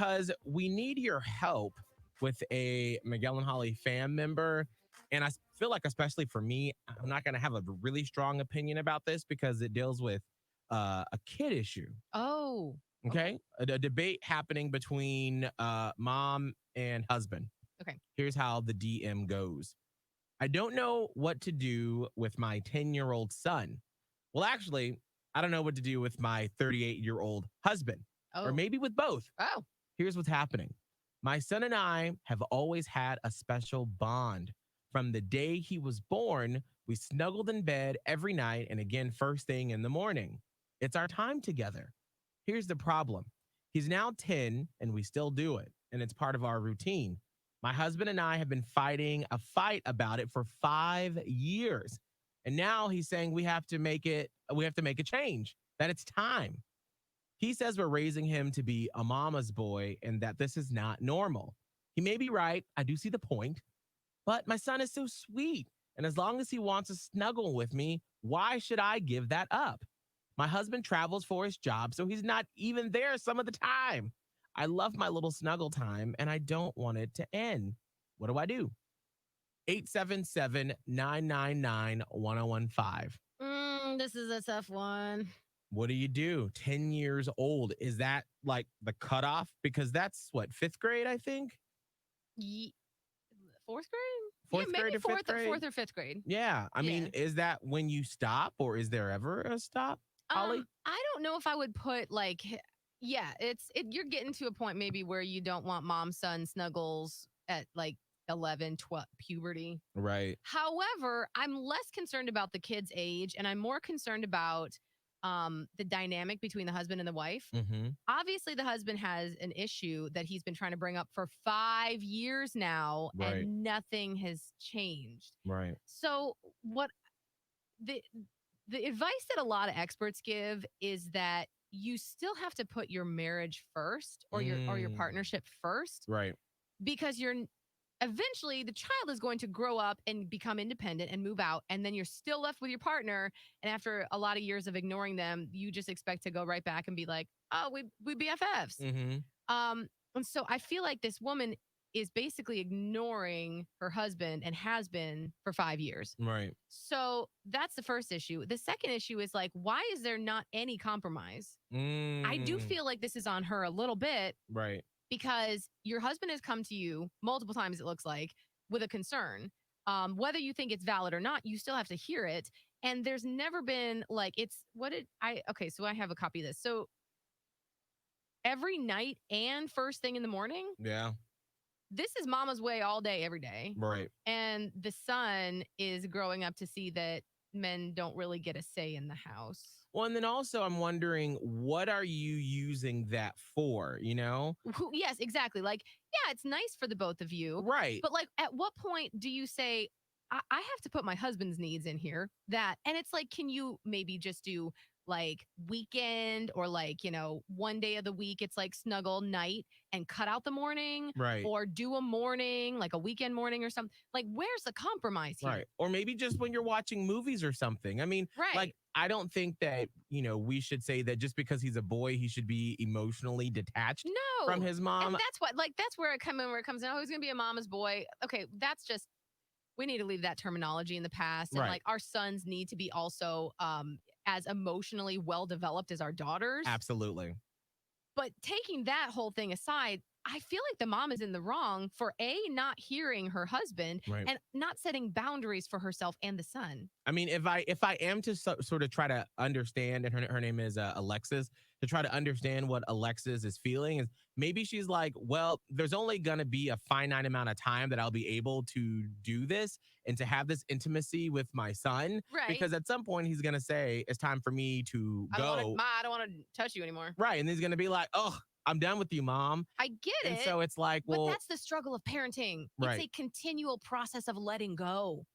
because we need your help with a Miguel and Holly fan member. And I feel like, especially for me, I'm not going to have a really strong opinion about this because it deals with a kid issue. Oh, Okay. A debate happening between mom and husband. okay. Here's how the DM goes. I don't know what to do with my 10-year-old son. Well, actually, I don't know what to do with my 38-year-old husband, or Oh, maybe with both. oh. Here's what's happening. My son and I have always had a special bond. From the day he was born, we snuggled in bed every night and again first thing in the morning. It's our time together. Here's the problem. He's now 10 and we still do it, and it's part of our routine. My husband and I have been fighting a fight about it for 5 years. And now he's saying we have to make a change, that it's time. He says we're raising him to be a mama's boy and that this is not normal. He may be right. I do see the point, but my son is so sweet. And as long as he wants to snuggle with me, why should I give that up? My husband travels for his job, so he's not even there some of the time. I love my little snuggle time and I don't want it to end. What do I do? 877-999-1015. This is a tough one. What do you do? 10 years old. Is that like the cutoff? Because that's what, fifth grade, I think? Ye- Fourth grade? Fourth Yeah, grade maybe or fifth grade? fourth or fifth grade. Yeah. I Yeah. mean, is that when you stop or is there ever a stop, Holly? I don't know if I would put like, yeah, you're getting to a point maybe where you don't want mom son snuggles at like 11, 12, puberty. Right. However, I'm less concerned about the kid's age and I'm more concerned about the dynamic between the husband and the wife. Mm-hmm. Obviously, the husband has an issue that he's been trying to bring up for 5 years now, Right. and nothing has changed. Right. So, what the the advice that a lot of experts give is that you still have to put your marriage first or your partnership first, Right. because eventually the child is going to grow up and become independent and move out, and then you're still left with your partner, and after a lot of years of ignoring them you just expect to go right back and be like, oh, we BFFs. Mm-hmm. And so I feel like this woman is basically ignoring her husband and has been for 5 years. Right. So that's the first issue. The second issue is like, why is there not any compromise? I do feel like this is on her a little bit, Right. because your husband has come to you multiple times, it looks like, with a concern. Whether you think it's valid or not, you still have to hear it. And there's never been like, okay, so I have a copy of this. So every night and first thing in the morning, Yeah. this is mama's way all day, every day. Right. And the son is growing up to see that men don't really get a say in the house. Well, and then also I'm wondering, what are you using that for, you know? Yes, exactly. Like, yeah, it's nice for the both of you. Right. But like, at what point do you say, I have to put my husband's needs in here? And it's like, can you maybe just do like weekend, or like, one day of the week, it's like snuggle night and cut out the morning, Right. or do a morning, like a weekend morning or something. Like, where's the compromise here? Right. Or maybe just when you're watching movies or something. I mean, Right. like, I don't think that, we should say that just because he's a boy, he should be emotionally detached No. from his mom. And that's where it comes in. Oh, he's going to be a mama's boy. Okay. We need to leave that terminology in the past. And Right. like, our sons need to be also as emotionally well developed as our daughters. Absolutely. But taking that whole thing aside, I feel like the mom is in the wrong for not hearing her husband, Right. and not setting boundaries for herself and the son. I mean, if I am to sort of try to understand, and her name is Alexis, to try to understand what Alexis is feeling, is maybe she's like, well, there's only going to be a finite amount of time that I'll be able to do this and to have this intimacy with my son. Right. Because at some point he's going to say, it's time for me to go. I don't want to touch you anymore. Right. And he's going to be like, oh, I'm done with you, mom. I get it. And so it's like, well, but that's the struggle of parenting. Right. It's a continual process of letting go.